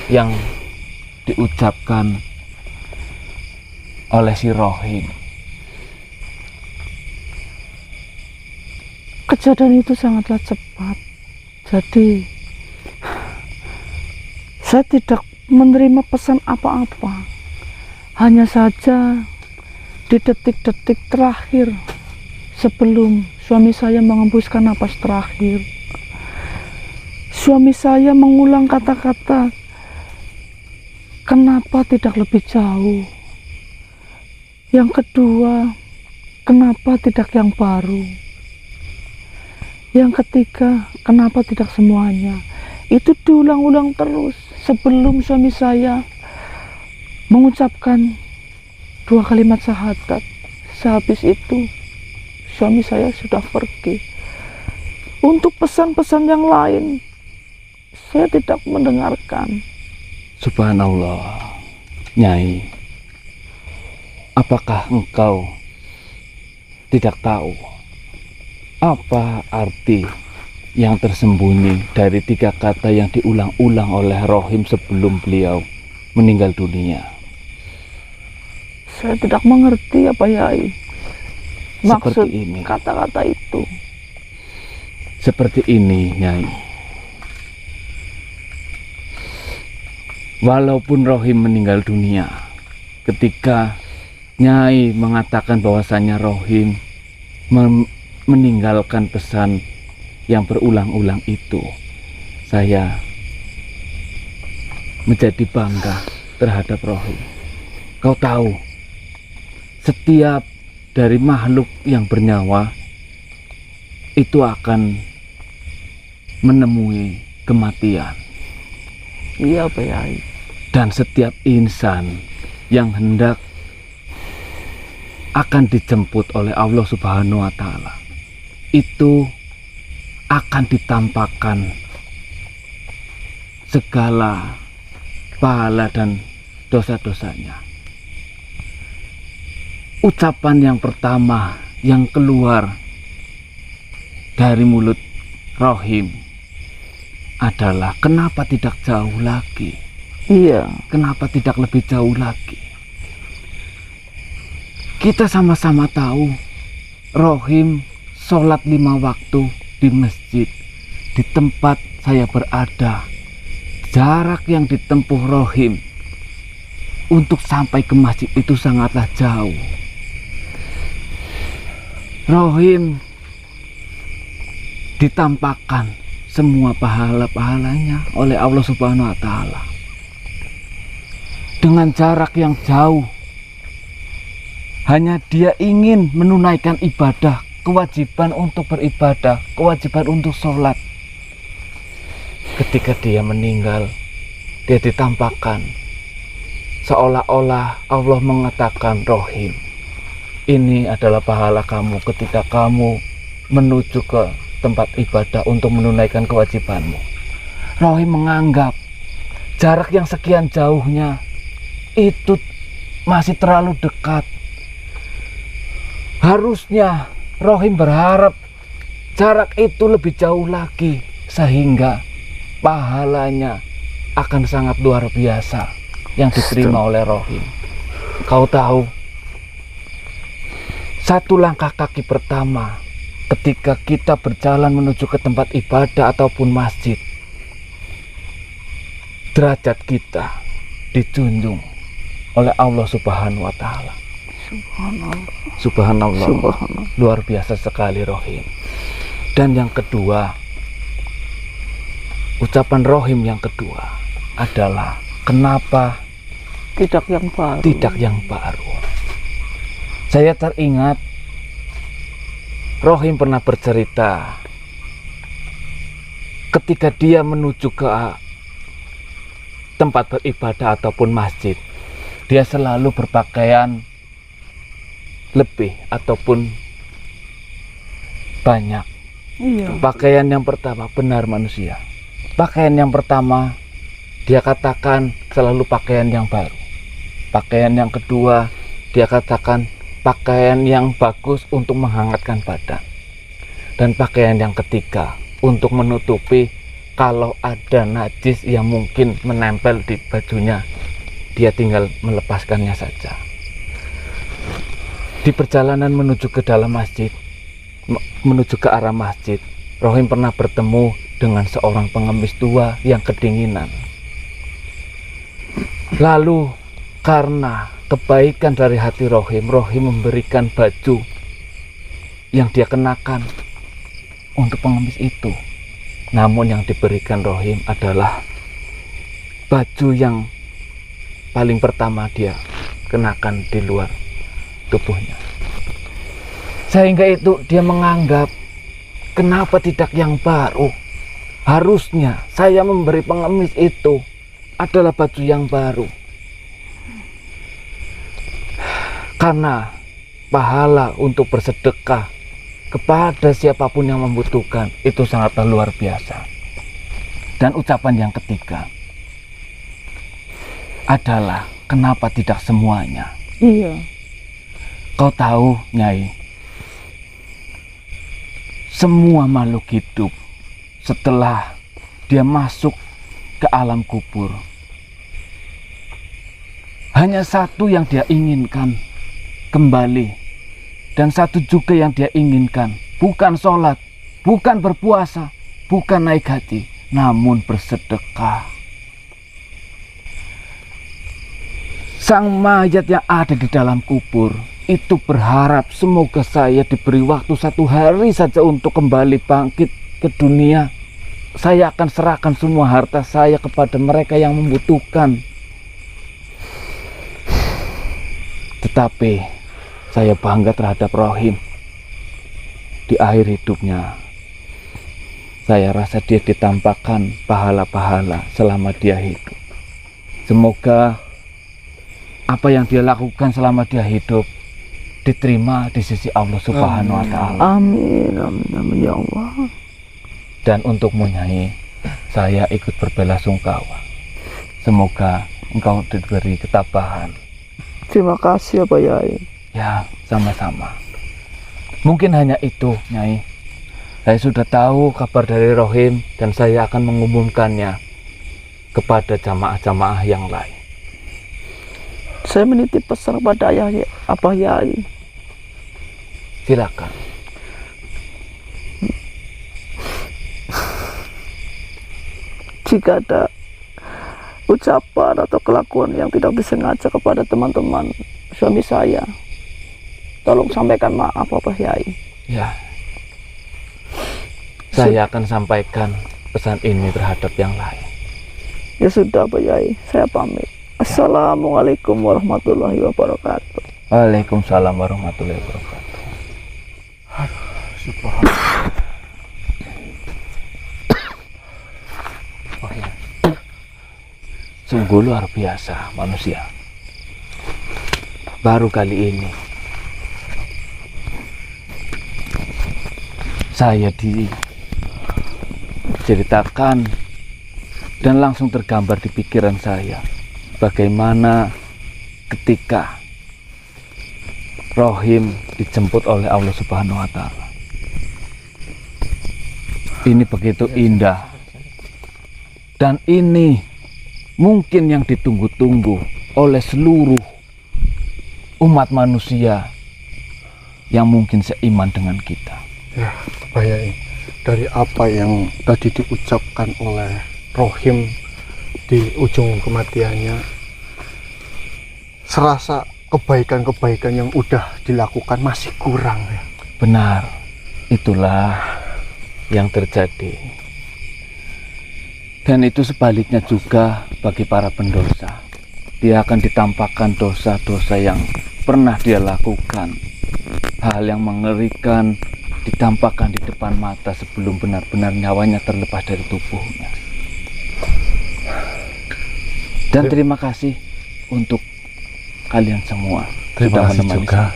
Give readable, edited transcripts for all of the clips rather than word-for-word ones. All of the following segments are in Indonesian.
yang diucapkan oleh si Rohim. Kejadian itu sangatlah cepat. Jadi saya tidak menerima pesan apa-apa. Hanya saja di detik-detik terakhir sebelum suami saya mengembuskan napas terakhir, suami saya mengulang kata-kata, kenapa tidak lebih jauh? Yang kedua, kenapa tidak yang baru? Yang ketiga, kenapa tidak semuanya? Itu diulang-ulang terus sebelum suami saya mengucapkan 2 kalimat syahadat. Sehabis itu suami saya sudah pergi. Untuk pesan-pesan yang lain saya tidak mendengarkan. Subhanallah, Nyai, apakah engkau tidak tahu apa arti yang tersembunyi dari 3 kata yang diulang-ulang oleh Rohim sebelum beliau meninggal dunia? Saya tidak mengerti apa Yai maksud Seperti ini. kata-kata itu. Seperti ini, Nyai. Walaupun Rohim meninggal dunia, ketika Nyai mengatakan bahwasanya Rohim meninggalkan pesan yang berulang-ulang itu, saya menjadi bangga terhadap Rohim. Kau tahu, setiap dari makhluk yang bernyawa itu akan menemui kematian. Iya Pak Yai. Dan setiap insan yang hendak akan dijemput oleh Allah Subhanahu wa Ta'ala, itu akan ditampakkan segala pahala dan dosa-dosanya. Ucapan yang pertama yang keluar dari mulut Rohim adalah, kenapa tidak jauh lagi? Iya. Kenapa tidak lebih jauh lagi? Kita sama-sama tahu Rohim sholat 5 waktu di masjid, di tempat saya berada. Jarak yang ditempuh Rohim untuk sampai ke masjid itu sangatlah jauh. Rohim ditampakkan semua pahala-pahalanya oleh Allah Subhanahu wa Ta'ala dengan jarak yang jauh. Hanya dia ingin menunaikan ibadah, kewajiban untuk beribadah, kewajiban untuk sholat. Ketika dia meninggal, dia ditampakkan seolah-olah Allah mengatakan, Rohim, ini adalah pahala kamu ketika kamu menuju ke tempat ibadah untuk menunaikan kewajibanmu. Rohim menganggap jarak yang sekian jauhnya itu masih terlalu dekat. Harusnya Rohim berharap jarak itu lebih jauh lagi, sehingga pahalanya akan sangat luar biasa yang diterima oleh Rohim. Kau tahu, 1 langkah kaki pertama ketika kita berjalan menuju ke tempat ibadah ataupun masjid, derajat kita dijunjung oleh Allah Subhanahu wa Ta'ala. Subhanallah. Luar biasa sekali Rohim. Dan yang kedua, ucapan Rohim yang kedua adalah, kenapa tidak yang baru? Tidak yang baru. Saya teringat Rohim pernah bercerita ketika dia menuju ke tempat beribadah ataupun masjid, dia selalu berpakaian lebih ataupun banyak. Iya. Pakaian yang pertama, benar manusia, pakaian yang pertama dia katakan selalu pakaian yang baru. Pakaian yang kedua dia katakan pakaian yang bagus untuk menghangatkan badan. Dan pakaian yang ketiga untuk menutupi kalau ada najis yang mungkin menempel di bajunya, dia tinggal melepaskannya saja. Di perjalanan menuju ke dalam masjid, menuju ke arah masjid, Rohim pernah bertemu dengan seorang pengemis tua yang kedinginan. Lalu karena kebaikan dari hati Rohim memberikan baju yang dia kenakan untuk pengemis itu. Namun yang diberikan Rohim adalah baju yang paling pertama dia kenakan di luar tubuhnya. Sehingga itu dia menganggap, kenapa tidak yang baru? Harusnya saya memberi pengemis itu adalah baju yang baru. Karena pahala untuk bersedekah kepada siapapun yang membutuhkan itu sangatlah luar biasa. Dan ucapan yang ketiga adalah, kenapa tidak semuanya? Iya. Kau tahu, Nyai, semua makhluk hidup setelah dia masuk ke alam kubur, hanya satu yang dia inginkan, kembali. Dan satu juga yang dia inginkan, bukan sholat, bukan berpuasa, bukan naik haji, namun bersedekah. Sang mayat yang ada di dalam kubur itu berharap semoga saya diberi waktu 1 hari saja untuk kembali bangkit ke dunia. Saya akan serahkan semua harta saya kepada mereka yang membutuhkan. Tetapi saya bangga terhadap Rohim. Di akhir hidupnya, saya rasa dia ditampakkan pahala-pahala selama dia hidup. Semoga apa yang dia lakukan selama dia hidup diterima di sisi Allah Subhanahu wa Ta'ala. Amin, amin, amin ya Allah. Dan untukmu, Nyai, saya ikut berbelasungkawa. Semoga engkau diberi ketabahan. Terima kasih ya Pak Yai. Ya, sama-sama. Mungkin hanya itu, Nyai. Saya sudah tahu kabar dari Rohim dan saya akan mengumumkannya kepada jamaah-jamaah yang lain. Saya menitip pesan kepada Abah Yai. Silakan. Jika ada ucapan atau kelakuan yang tidak disengaja kepada teman-teman suami saya, tolong sampaikan maaf Abah Yai. Ya. Saya akan sampaikan pesan ini terhadap yang lain. Ya sudah Abah Yai, saya pamit. Assalamualaikum warahmatullahi wabarakatuh. Waalaikumsalam warahmatullahi wabarakatuh. Oh ya. Sungguh luar biasa manusia. Baru kali ini saya diceritakan dan langsung tergambar di pikiran saya bagaimana ketika Rohim dijemput oleh Allah Subhanahu wa Ta'ala. Ini begitu indah, dan ini mungkin yang ditunggu-tunggu oleh seluruh umat manusia yang mungkin seiman dengan kita. Ya, Pak Yai, dari apa yang tadi diucapkan oleh Rohim di ujung kematiannya, serasa kebaikan-kebaikan yang udah dilakukan masih kurang ya. Benar, itulah yang terjadi. Dan itu sebaliknya juga bagi para pendosa. Dia akan ditampakkan dosa-dosa yang pernah dia lakukan. Hal yang mengerikan ditampakkan di depan mata sebelum benar-benar nyawanya terlepas dari tubuhnya. Dan terima kasih untuk kalian semua. Terima kasih juga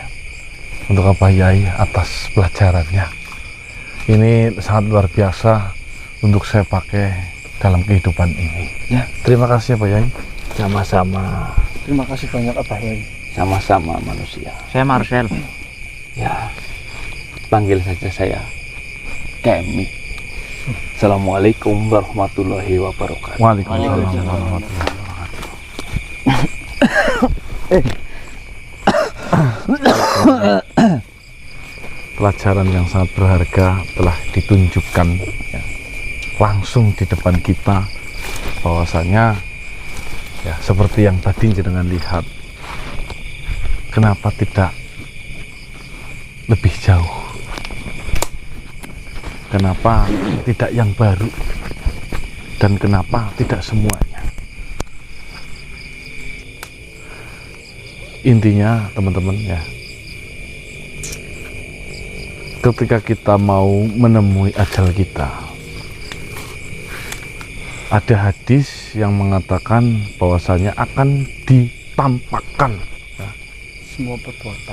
untuk Abah Yai atas pelajarannya. Ini sangat luar biasa untuk saya pakai dalam kehidupan ini. Ya, Terima kasih Abah Yai. sama-sama. Terima kasih banyak Abah Yai. Sama-sama manusia. Saya Marcel. Ya, panggil saja saya Kemi. Assalamualaikum warahmatullahi wabarakatuh. Waalaikumsalam warahmatullahi wabarakatuh. Pelajaran yang sangat berharga telah ditunjukkan ya, langsung di depan kita, bahwasanya ya seperti yang tadi jenengan lihat, kenapa tidak lebih jauh, kenapa tidak yang baru, dan kenapa tidak semuanya. Intinya teman-teman ya, ketika kita mau menemui ajal kita, ada hadis yang mengatakan bahwasanya akan ditampakkan ya,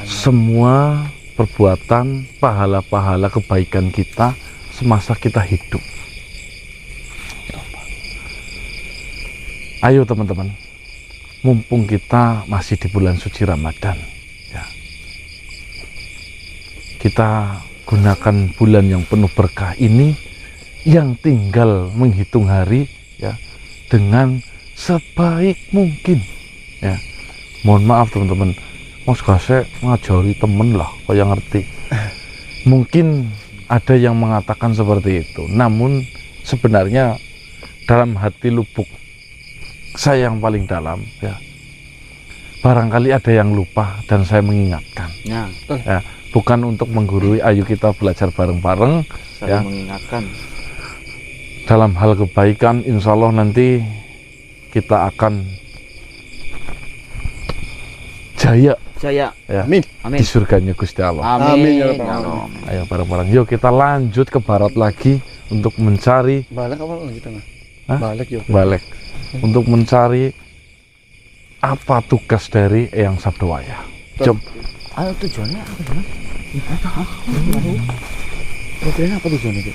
semua perbuatan pahala-pahala kebaikan kita semasa kita hidup. Ayo teman-teman, mumpung kita masih di bulan suci Ramadan ya, kita gunakan bulan yang penuh berkah ini, yang tinggal menghitung hari ya dengan sebaik mungkin ya. Mohon maaf teman-teman, Mas Gase ngajari temen lah kaya ngerti. Mungkin ada yang mengatakan seperti itu, namun sebenarnya dalam hati lubuk saya yang paling dalam ya, barangkali ada yang lupa dan saya mengingatkan Ya, betul. ya, bukan untuk menggurui, ayo kita belajar bareng-bareng Saling ya. mengingatkan. Dalam hal kebaikan, insya Allah nanti kita akan jaya Saya. ya, Amin. Amin. di surganya Gusti Allah. Amin, ya Amin. Rabbal Ya Alamin. Allah. Ayo bareng-bareng, yuk kita lanjut ke barat lagi untuk mencari Balik apa lagi tengah? Hah? Balik yuk. balik, untuk mencari apa tugas dari Eyang Sabdowaya. Jom. Ayo tujuannya apa, Bang? Tujuannya apa tujuannya?